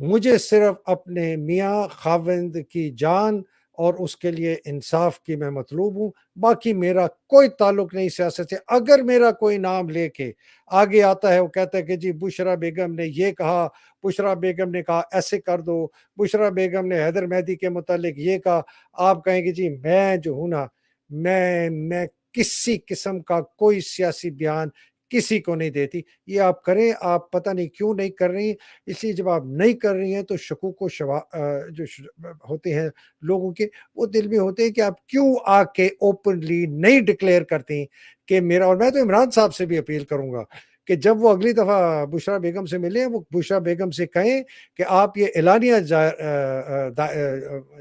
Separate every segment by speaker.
Speaker 1: مجھے صرف اپنے میاں خاوند کی جان اور اس کے لیے انصاف کی میں مطلوب ہوں، باقی میرا کوئی تعلق نہیں سیاست سے۔ اگر میرا کوئی نام لے کے آگے آتا ہے، وہ کہتا ہے کہ جی بشرا بیگم نے یہ کہا، بشرا بیگم نے کہا ایسے کر دو، بشرا بیگم نے حیدر مہدی کے متعلق یہ کہا، آپ کہیں گے جی میں جو ہوں نا، میں کسی قسم کا کوئی سیاسی بیان کسی کو نہیں دیتی۔ یہ آپ کریں، آپ پتہ نہیں کیوں نہیں کر رہی، اس لیے جب آپ نہیں کر رہی ہیں تو شکوک و جو ہوتے ہیں لوگوں کے، وہ دل میں ہوتے ہیں کہ آپ کیوں آ کے اوپنلی نہیں ڈکلیئر کرتے ہیں کہ میرا، اور میں تو عمران صاحب سے بھی اپیل کروں گا کہ جب وہ اگلی دفعہ بشرا بیگم سے ملیں، وہ بشرا بیگم سے کہیں کہ آپ یہ اعلانیہ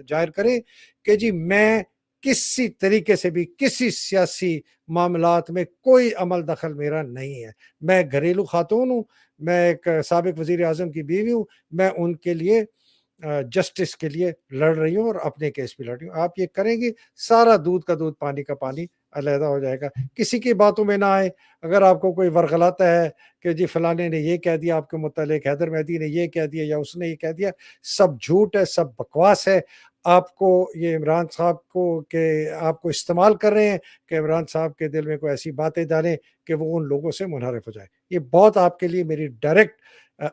Speaker 1: جائر کریں کہ جی میں کسی طریقے سے بھی کسی سیاسی معاملات میں کوئی عمل دخل میرا نہیں ہے، میں گھریلو خاتون ہوں، میں ایک سابق وزیر اعظم کی بیوی ہوں، میں ان کے لیے جسٹس کے لیے لڑ رہی ہوں اور اپنے کیس بھی لڑ رہی ہوں۔ آپ یہ کریں گی، سارا دودھ کا دودھ پانی کا پانی علیحدہ ہو جائے گا۔ کسی کی باتوں میں نہ آئے۔ اگر آپ کو کوئی ورغلاتا ہے کہ جی فلانے نے یہ کہہ دیا آپ کے متعلق، حیدر مہدی نے یہ کہہ دیا یا اس نے یہ کہہ دیا، سب جھوٹ ہے، سب بکواس ہے۔ آپ کو یہ عمران صاحب کو کہ آپ کو استعمال کر رہے ہیں کہ عمران صاحب کے دل میں کوئی ایسی باتیں ڈالیں کہ وہ ان لوگوں سے منحرف ہو جائے۔ یہ بہت آپ کے لیے میری ڈائریکٹ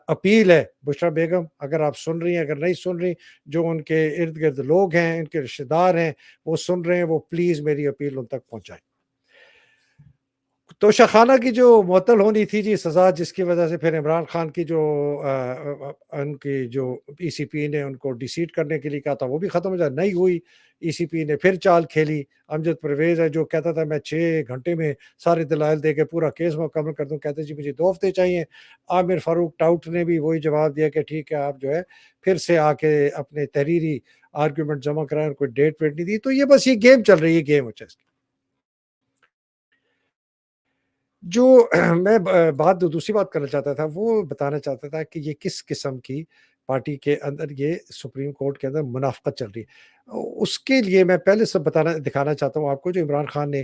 Speaker 1: اپیل ہے بشرا بیگم، اگر آپ سن رہی ہیں، اگر نہیں سن رہی، جو ان کے ارد گرد لوگ ہیں، ان کے رشتہ دار ہیں، وہ سن رہے ہیں، وہ پلیز میری اپیل ان تک پہنچائیں۔ توشہ خانہ کی جو معطل ہونی تھی جی سزا، جس کی وجہ سے پھر عمران خان کی جو ان کی جو ای سی پی نے ان کو ڈیسیٹ کرنے کے لیے کہا تھا، وہ بھی ختم ہو جائے، نہیں ہوئی۔ ای سی پی نے پھر چال کھیلی۔ امجد پرویز ہے جو کہتا تھا میں 6 گھنٹے میں سارے دلائل دے کے پورا کیس مکمل کر دوں، کہتے جی مجھے 2 ہفتے چاہیے۔ عامر فاروق ٹاؤٹ نے بھی وہی جواب دیا کہ ٹھیک ہے، آپ جو ہے پھر سے آ کے اپنے تحریری آرگومنٹ جمع کرائیں، کوئی ڈیٹ ویٹ نہیں دی۔ تو یہ بس یہ گیم چل رہی ہے، گیم ہو چیس کی۔ جو میں بات دوسری بات کرنا چاہتا تھا، وہ بتانا چاہتا تھا کہ یہ کس قسم کی پارٹی کے اندر یہ سپریم کورٹ کے اندر منافقت چل رہی ہے۔ اس کے لیے میں پہلے سے دکھانا چاہتا ہوں آپ کو، جو عمران خان نے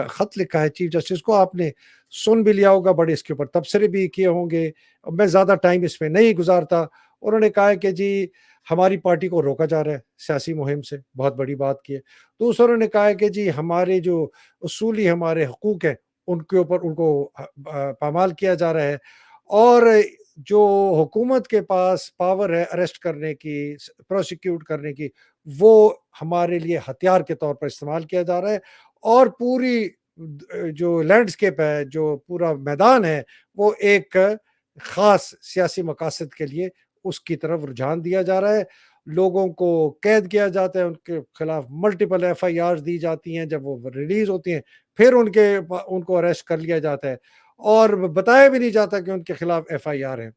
Speaker 1: خط لکھا ہے چیف جسٹس کو، آپ نے سن بھی لیا ہوگا، بڑے اس کے اوپر تبصرے بھی کیے ہوں گے، میں زیادہ ٹائم اس میں نہیں گزارتا۔ انہوں نے کہا ہے کہ جی ہماری پارٹی کو روکا جا رہا ہے سیاسی مہم سے، بہت بڑی بات کی ہے۔ دوسروں نے کہا ہے کہ جی ہمارے جو اصولی ہمارے حقوق ہیں، ان کے اوپر ان کو پامال کیا جا رہا ہے، اور جو حکومت کے پاس پاور ہے اریسٹ کرنے کی، پروسیکیوٹ کرنے کی، وہ ہمارے لیے ہتھیار کے طور پر استعمال کیا جا رہا ہے، اور پوری جو لینڈسکیپ ہے، جو پورا میدان ہے، وہ ایک خاص سیاسی مقاصد کے لیے اس کی طرف رجحان دیا جا رہا ہے۔ لوگوں کو قید کیا جاتا ہے، ان کے خلاف ملٹیپل ایف آئی آر دی جاتی ہیں، جب وہ ریلیز ہوتی ہیں پھر ان کو اریسٹ کر لیا جاتا ہے، اور بتایا بھی نہیں جاتا کہ ان کے خلاف ایف آئی آر ہیں۔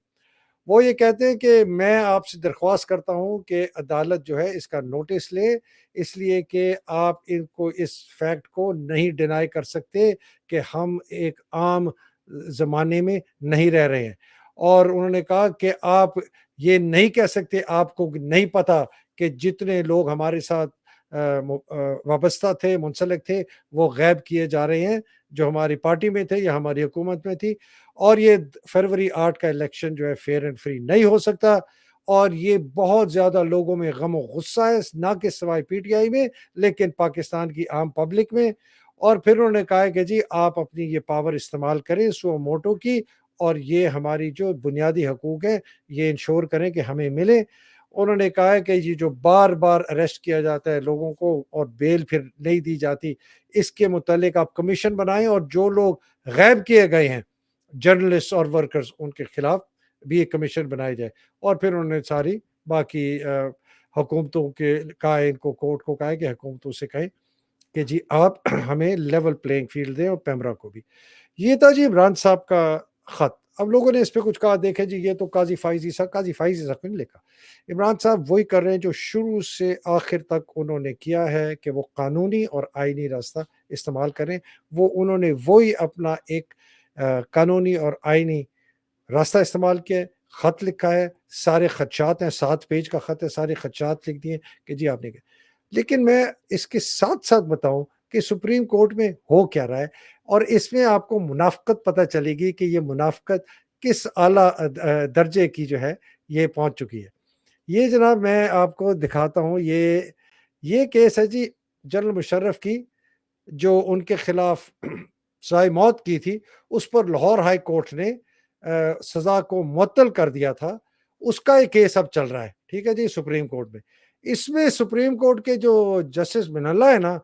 Speaker 1: وہ یہ کہتے ہیں کہ میں آپ سے درخواست کرتا ہوں کہ عدالت جو ہے اس کا نوٹس لے، اس لیے کہ آپ ان کو اس فیکٹ کو نہیں ڈینائی کر سکتے کہ ہم ایک عام زمانے میں نہیں رہ رہے ہیں۔ اور انہوں نے کہا کہ آپ یہ نہیں کہہ سکتے، آپ کو نہیں پتا کہ جتنے لوگ ہمارے ساتھ وابستہ تھے، منسلک تھے، وہ غائب کیے جا رہے ہیں، جو ہماری پارٹی میں تھے یا ہماری حکومت میں تھی، اور یہ فروری 8 کا الیکشن جو ہے فیئر اینڈ فری نہیں ہو سکتا۔ اور یہ بہت زیادہ لوگوں میں غم و غصہ ہے، نہ کہ سوائے پی ٹی آئی میں، لیکن پاکستان کی عام پبلک میں۔ اور پھر انہوں نے کہا کہ جی آپ اپنی یہ پاور استعمال کریں سو موٹو کی، اور یہ ہماری جو بنیادی حقوق ہیں یہ انشور کریں کہ ہمیں ملے۔ انہوں نے کہا ہے کہ یہ جو بار بار اریسٹ کیا جاتا ہے لوگوں کو اور بیل پھر نہیں دی جاتی، اس کے متعلق آپ کمیشن بنائیں، اور جو لوگ غائب کیے گئے ہیں جرنلسٹ اور ورکرز، ان کے خلاف بھی ایک کمیشن بنائی جائے۔ اور پھر انہوں نے ساری باقی حکومتوں کے کہا، ان کو کورٹ کو کہا ہے کہ حکومتوں سے کہیں کہ جی آپ ہمیں لیول پلینگ فیلڈ دیں، اور پیمرا کو بھی۔ یہ تھا جی عمران صاحب کا خط۔ اب لوگوں نے اس پہ کچھ کہا، دیکھیں جی یہ تو قاضی فائزی صاحب نے لکھا۔ عمران صاحب وہی کر رہے ہیں جو شروع سے آخر تک انہوں نے کیا ہے، کہ وہ قانونی اور آئینی راستہ استعمال کریں۔ وہ انہوں نے وہی اپنا ایک قانونی اور آئینی راستہ استعمال کیا ہے، خط لکھا ہے، سارے خدشات ہیں، 7 پیج کا خط ہے، سارے خدشات لکھ دیے کہ جی آپ نے کیا۔ لیکن میں اس کے ساتھ ساتھ بتاؤں کہ سپریم کورٹ میں ہو کیا رہا ہے، اور اس میں آپ کو منافقت پتہ چلے گی کہ یہ منافقت کس اعلیٰ درجے کی جو ہے یہ پہنچ چکی ہے۔ یہ جناب میں آپ کو دکھاتا ہوں، یہ کیس ہے جی جنرل مشرف کی، جو ان کے خلاف سزائے موت کی تھی، اس پر لاہور ہائی کورٹ نے سزا کو معطل کر دیا تھا، اس کا ایک کیس اب چل رہا ہے، ٹھیک ہے جی، سپریم کورٹ میں۔ اس میں سپریم کورٹ کے جو جسٹس من اللہ ہے نا،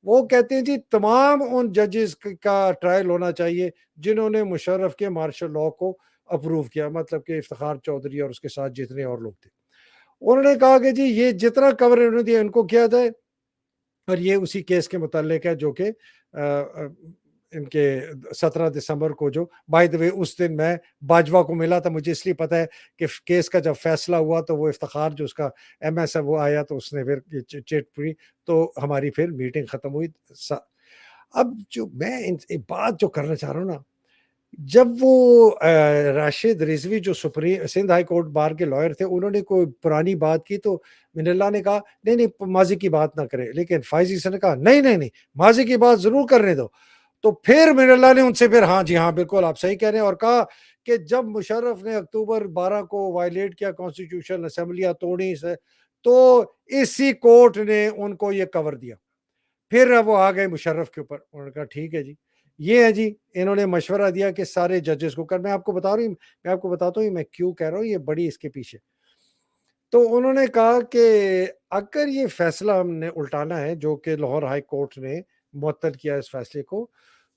Speaker 1: وہ کہتے ہیں جی تمام ان ججز کا ٹرائل ہونا چاہیے جنہوں نے مشرف کے مارشل لاء کو اپروو کیا، مطلب کہ افتخار چودھری اور اس کے ساتھ جتنے اور لوگ تھے۔ انہوں نے کہا کہ جی یہ جتنا کور انہوں نے دیا ان کو کیا جائے، اور یہ اسی کیس کے متعلق ہے جو کہ ان کے 17 دسمبر کو، جو بائی دا وے اس دن میں باجوہ کو ملا تھا، مجھے اس لیے پتا ہے کہ کیس کا جب فیصلہ ہوا تو وہ افتخار جو اس کا ایم ایس ہے وہ آیا، تو اس نے پھر چٹ پڑی، تو ہماری پھر میٹنگ ختم ہوئی۔ اب جو میں ایک بات جو کرنا چاہ رہا ہوں نا، جب وہ راشد رضوی جو سندھ ہائی کورٹ بار کے لائر تھے، انہوں نے کوئی پرانی بات کی تو من اللہ نے کہا نہیں نہیں ماضی کی بات نہ کرے، لیکن فائزی سے نے کہا نہیں نہیں نہیں ماضی کی بات ضرور کرنے دو۔ تو پھر من اللہ نے ان سے پھر ہاں جی ہاں بالکل آپ صحیح کہہ رہے ہیں، اور کہا کہ جب مشرف نے اکتوبر 12 کو وائلیٹ کیا کانسٹیٹیوشن، اسمبلیاں توڑی سے، تو اسی کورٹ نے ان کو یہ کور دیا۔ پھر وہ آ گئے مشرف کے اوپر، انہوں نے کہا ٹھیک ہے جی، یہ ہے جی، انہوں نے مشورہ دیا کہ سارے ججز کو کر، میں آپ کو بتاتا ہوں میں کیوں کہہ رہا ہوں، یہ بڑی اس کے پیچھے۔ تو انہوں نے کہا کہ اگر یہ فیصلہ ہم نے الٹانا ہے جو کہ لاہور ہائی کورٹ نے معطل کیا اس فیصلے کو،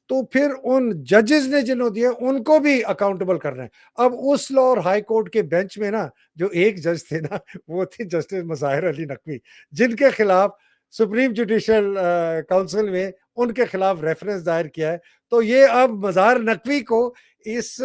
Speaker 1: تو پھر ان ججز نے جنہوں دیا ان کو بھی اکاؤنٹیبل کرنا ہے۔ اب اس لاہور ہائی کورٹ کے بینچ میں نا جو ایک جج تھے نا، وہ تھے جسٹس مظاہر علی نقوی، جن کے خلاف سپریم جوڈیشل کونسل میں ان کے خلاف ریفرنس دائر کیا ہے۔ تو یہ اب مظاہر نقوی کو اس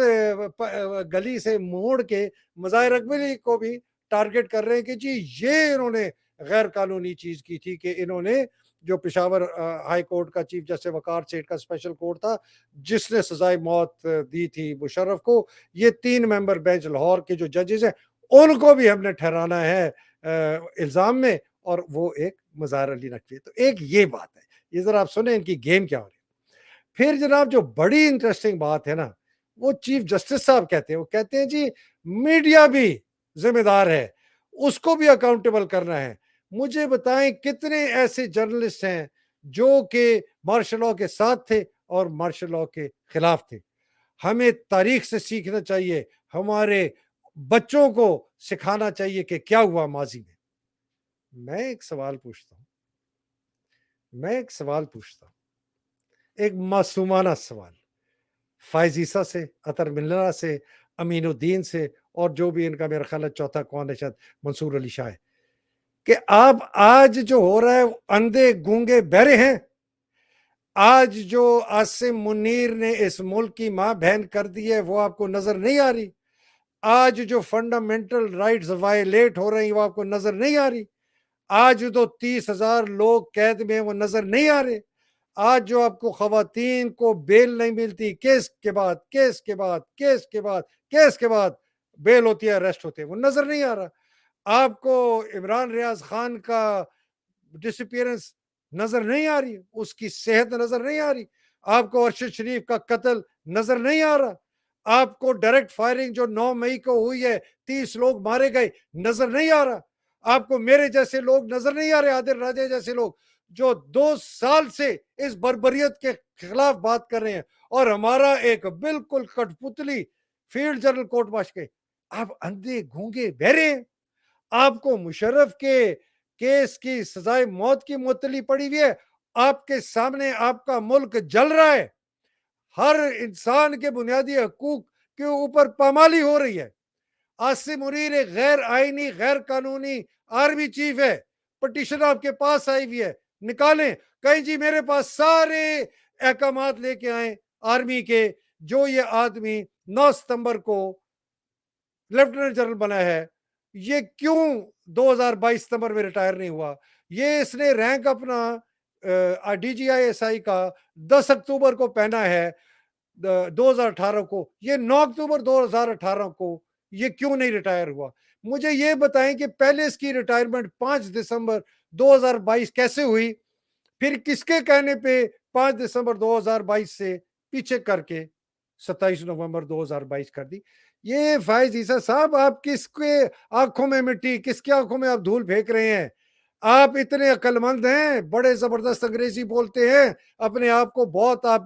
Speaker 1: گلی سے موڑ کے مظاہر اکبری کو بھی ٹارگٹ کر رہے ہیں کہ جی یہ انہوں نے غیر قانونی چیز کی تھی، کہ انہوں نے جو پشاور ہائی کورٹ کا چیف جسٹس وقار سیٹھ کا اسپیشل کورٹ تھا، جس نے سزائے موت دی تھی مشرف کو، یہ 3 ممبر بینچ لاہور کے جو ججز ہیں ان کو بھی ہم نے ٹھہرانا ہے الزام میں، اور وہ ایک مظاہر علی نقوی۔ تو ایک یہ بات ہے، یہ ذرا آپ سنیں ان کی گیم کیا ہو رہی ہے۔ پھر جناب جو بڑی انٹرسٹنگ بات ہے نا، وہ چیف جسٹس صاحب کہتے ہیں، وہ کہتے ہیں جی میڈیا بھی ذمہ دار ہے، اس کو بھی اکاؤنٹیبل کرنا ہے۔ مجھے بتائیں کتنے ایسے جرنلسٹ ہیں جو کہ مارشل لاء کے ساتھ تھے اور مارشل لاء کے خلاف تھے۔ ہمیں تاریخ سے سیکھنا چاہیے، ہمارے بچوں کو سکھانا چاہیے کہ کیا ہوا ماضی میں۔ میں ایک سوال پوچھتا ہوں، ایک معصومانہ سوال، فائزیسا سے، عطر ملنا سے، امین الدین سے، اور جو بھی ان کا میرا خیال ہے چوتھا کون ہے، شاید منصور علی شاہ ہے، کہ آپ آج جو ہو رہا ہے اندھے گونگے بہرے ہیں؟ آج جو عاصم منیر نے اس ملک کی ماں بہن کر دی ہے وہ آپ کو نظر نہیں آ رہی؟ آج جو فنڈامنٹل رائٹس وائلیٹ ہو رہی ہیں وہ آپ کو نظر نہیں آ رہی؟ آج تو 30,000 لوگ قید میں وہ نظر نہیں آ رہے؟ آج جو آپ کو خواتین کو بیل نہیں ملتی، کیس کے بعد کیس کے بعد کیس کے بعد کیس کے بعد بیل ہوتی ہے، اریسٹ ہوتے ہیں، وہ نظر نہیں آ رہا؟ آپ کو عمران ریاض خان کا ڈسپیئرنس نظر نہیں آ رہی، اس کی صحت نظر نہیں آ رہی؟ آپ کو ارشد شریف کا قتل نظر نہیں آ رہا؟ آپ کو ڈائریکٹ فائرنگ جو 9 مئی کو ہوئی ہے، 30 لوگ مارے گئے، نظر نہیں آ رہا؟ آپ کو میرے جیسے لوگ نظر نہیں آ رہے، عادل راجے جیسے لوگ جو 2 سال سے اس بربریت کے خلاف بات کر رہے ہیں، اور ہمارا ایک بالکل کٹ پتلی فیلڈ جنرل کورٹ مارش کے، آپ اندھے گونگے بہرے ہیں؟ آپ کو مشرف کے کیس کی سزائے موت کی معطلی پڑی ہوئی ہے، آپ کے سامنے آپ کا ملک جل رہا ہے، ہر انسان کے بنیادی حقوق کے اوپر پامالی ہو رہی ہے۔ عاصم منیر ایک غیر آئینی غیر قانونی آرمی چیف ہے، پٹیشن آپ کے پاس آئی ہوئی ہے، نکالیں، کہیں جی میرے پاس سارے احکامات لے کے آئیں آرمی کے، جو یہ آدمی 9 ستمبر کو لیفٹیننٹ جنرل بنا ہے، یہ کیوں 2022 ستمبر میں ریٹائر نہیں ہوا؟ یہ اس نے رینک اپنا D G I S I کا 10 اکتوبر کو پہنا ہے 2018 کو، یہ 9 اکتوبر 2018 کو یہ کیوں نہیں ریٹائر ہوا؟ مجھے یہ بتائیں کہ پہلے اس کی ریٹائرمنٹ 5 دسمبر 2022 کیسے ہوئی، پھر کس کے کہنے پہ 5 دسمبر 2022 سے پیچھے کر کے 27 نومبر 2022 کر دی؟ یہ فائز عیسیٰ صاحب، آپ کس کے آنکھوں میں مٹی، کس کی آنکھوں میں آپ دھول پھینک رہے ہیں؟ آپ اتنے عقل مند ہیں، بڑے زبردست انگریزی بولتے ہیں، اپنے آپ کو بہت آپ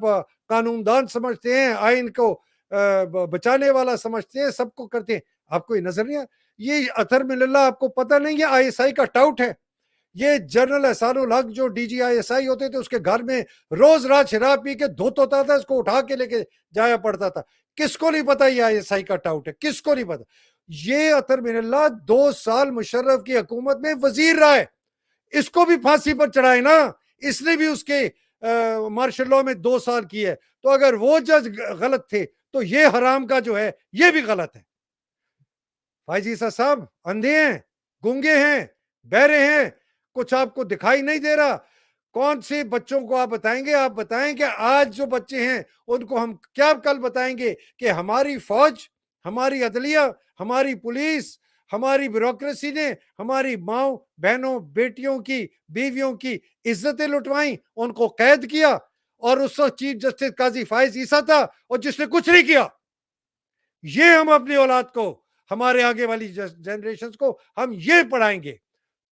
Speaker 1: قانون دان سمجھتے ہیں، آئین کو بچانے والا سمجھتے ہیں، سب کو کرتے ہیں، آپ کو یہ نظر نہیں یہ اطہر من اللہ آپ کو پتہ نہیں، یہ آئی ایس آئی کا ٹاؤٹ ہے، یہ جنرل احسان الحق جو D G I S I ہوتے تھے، اس کے گھر میں روز رات شراب پی کے دھوت ہوتا تھا، اس کو اٹھا کے لے کے جایا پڑتا تھا. کس کو نہیں پتا یہ آئی ایس آئی کا ٹاؤٹ ہے؟ کس کو نہیں پتا؟ یہ اطہر من اللہ 2 سال مشرف کی حکومت میں وزیر رہا ہے، اس کو بھی پھانسی پر چڑھائے نا، اس نے بھی اس کے مارشل لاء میں 2 سال کی ہے. تو اگر وہ جج غلط تھے تو یہ حرام کا جو ہے یہ بھی غلط ہے. فائز عیسیٰ صاحب اندھے ہیں، گونگے ہیں، بہرے ہیں، کچھ آپ کو دکھائی نہیں دے رہا. کون سے بچوں کو آپ بتائیں گے؟ آپ بتائیں کہ آج جو بچے ہیں ان کو ہم کیا کل بتائیں گے کہ ہماری فوج، ہماری عدلیہ، ہماری پولیس، ہماری بیوروکریسی نے ہماری ماؤں بہنوں بیٹیوں کی بیویوں کی عزتیں لٹوائیں، ان کو قید کیا، اور اس وقت چیف جسٹس قاضی فائز عیسیٰ تھا اور جس نے کچھ نہیں کیا. یہ ہم اپنی اولاد کو، ہمارے آگے والی جنریشنز کو ہم یہ پڑھائیں گے،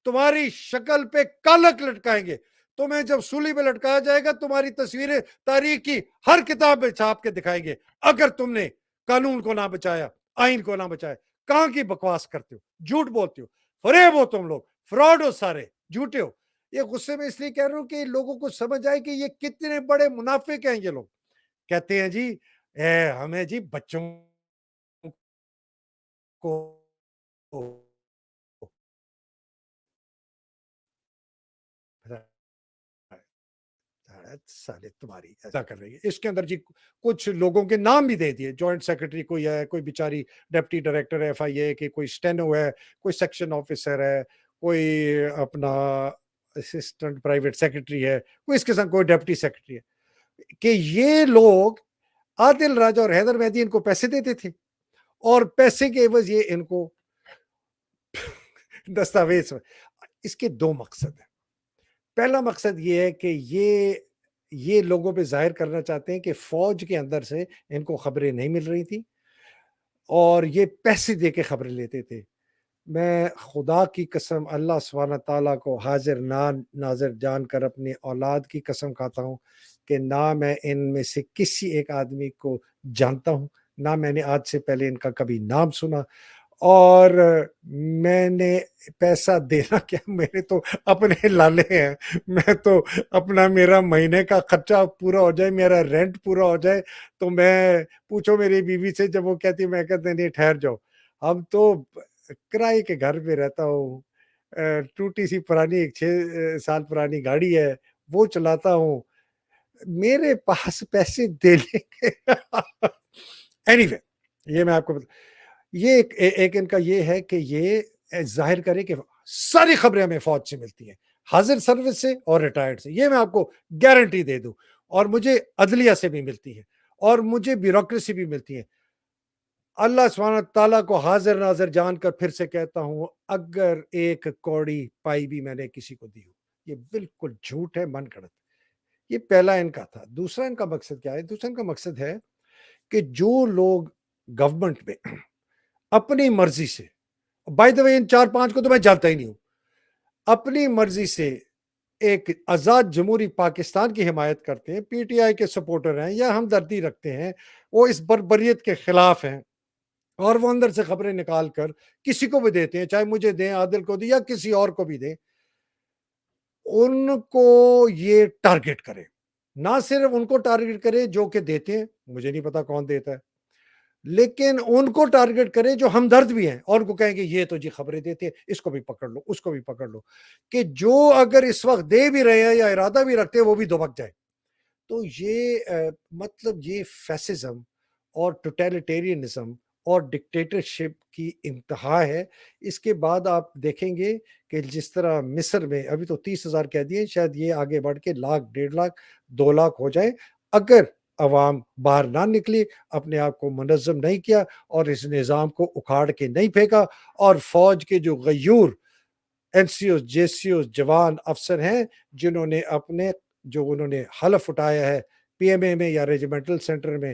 Speaker 1: تمہاری شکل پہ کالک لٹکائیں گے، تمہیں جب سولی پہ لٹکایا جائے گا تمہاری تصویریں تاریخ کی ہر کتاب میں چھاپ کے دکھائیں گے، اگر تم نے قانون کو نہ بچایا، آئین کو نہ بچایا. کہاں کی بکواس کرتے ہو، جھوٹ بولتے ہو، فریب ہو، تم لوگ فراڈ ہو، سارے جھوٹے ہو. یہ غصے میں اس لیے کہہ رہا ہوں کہ لوگوں کو سمجھ آئے کہ یہ کتنے بڑے منافق ہیں. یہ لوگ کہتے ہیں جی ہمیں جی بچوں کو سالے تمہاری ایسا کر رہی ہے. اس کے اندر جی کچھ لوگوں کے نام بھی دے دیے، جوائنٹ سیکرٹری کوئی ہے، کوئی بیچاری ڈپٹی ڈائریکٹر ایف آئی اے کہ کوئی اسٹینو ہے، کوئی سیکشن آفیسر ہے، کوئی اپنا اسسٹنٹ پرائیویٹ سیکرٹری ہے، کوئی اس قسم کوئی ڈپٹی سیکرٹری ہے، کہ یہ لوگ عادل راجہ اور حیدر مہدی ان کو پیسے دیتے تھے، اور پیسے کے عوض یہ ان کو دستاویز. اس کے 2 مقصد ہیں. پہلا مقصد یہ ہے کہ یہ لوگوں پہ ظاہر کرنا چاہتے ہیں کہ فوج کے اندر سے ان کو خبریں نہیں مل رہی تھی اور یہ پیسے دے کے خبریں لیتے تھے. میں خدا کی قسم اللہ سبحانہ تعالیٰ کو حاضر ناظر جان کر اپنی اولاد کی قسم کھاتا ہوں کہ نہ میں ان میں سے کسی ایک آدمی کو جانتا ہوں، نہ میں نے آج سے پہلے ان کا کبھی نام سنا، اور میں نے پیسہ دینا کیا، میرے تو اپنے لالے ہیں، میں تو اپنا میرا مہینے کا خرچہ پورا ہو جائے، میرا رینٹ پورا ہو جائے تو میں پوچھو میری بیوی سے، جب وہ کہتی میں کہتے نہیں ٹھہر جاؤ، اب تو کرائے کے گھر پہ رہتا ہوں، ٹوٹی سی پرانی ایک 6 سال پرانی گاڑی ہے وہ چلاتا ہوں، میرے پاس پیسے دینے کے اینی وے. یہ میں آپ کو یہ ایک ان کا یہ ہے کہ یہ ظاہر کرے کہ ساری خبریں ہمیں فوج سے ملتی ہیں، حاضر سروس سے اور ریٹائرڈ سے، یہ میں آپ کو گارنٹی دے دوں، اور مجھے عدلیہ سے بھی ملتی ہے اور مجھے بیوروکریسی بھی ملتی ہے. اللہ سبحانہ تعالیٰ کو حاضر ناظر جان کر پھر سے کہتا ہوں، اگر ایک کوڑی پائی بھی میں نے کسی کو دی ہو، یہ بالکل جھوٹ ہے، من گھڑت. یہ پہلا ان کا تھا. دوسرا ان کا مقصد کیا ہے؟ دوسرا ان کا مقصد ہے کہ جو لوگ گورنمنٹ میں اپنی مرضی سے، بائی دا وے ان 4-5 کو تو میں جانتا ہی نہیں ہوں، اپنی مرضی سے ایک آزاد جمہوری پاکستان کی حمایت کرتے ہیں، پی ٹی آئی کے سپورٹر ہیں یا ہمدردی رکھتے ہیں، وہ اس بربریت کے خلاف ہیں، اور وہ اندر سے خبریں نکال کر کسی کو بھی دیتے ہیں، چاہے مجھے دیں، عادل کو دیں یا کسی اور کو بھی دیں، ان کو یہ ٹارگٹ کرے. نہ صرف ان کو ٹارگٹ کرے جو کہ دیتے ہیں، مجھے نہیں پتا کون دیتا ہے، لیکن ان کو ٹارگٹ کرے جو ہمدرد بھی ہیں، اور ان کو کہیں گے یہ تو جی خبریں دیتے ہیں، اس کو بھی پکڑ لو، اس کو بھی پکڑ لو، کہ جو اگر اس وقت دے بھی رہے ہیں یا ارادہ بھی رکھتے ہیں وہ بھی دبک جائے. تو یہ مطلب یہ فیسزم اور ٹوٹیلیٹیرینزم اور ڈکٹیٹرشپ کی انتہا ہے. اس کے بعد آپ دیکھیں گے کہ جس طرح مصر میں ابھی تو 30,000 کہہ دیے، شاید یہ آگے بڑھ کے 1,00,000 1,50,000 2,00,000 ہو جائے، اگر عوام باہر نہ نکلی، اپنے آپ کو منظم نہیں کیا اور اس نظام کو اکھاڑ کے نہیں پھینکا، اور فوج کے جو غیور این سی اوز جے سی اوز جوان افسر ہیں جنہوں نے اپنے جو انہوں نے حلف اٹھایا ہے پی ایم اے میں یا ریجیمنٹل سینٹر میں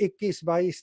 Speaker 1: 21, 22,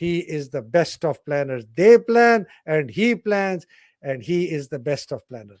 Speaker 1: He is the best of planners. They plan and he plans and he is the best of planners.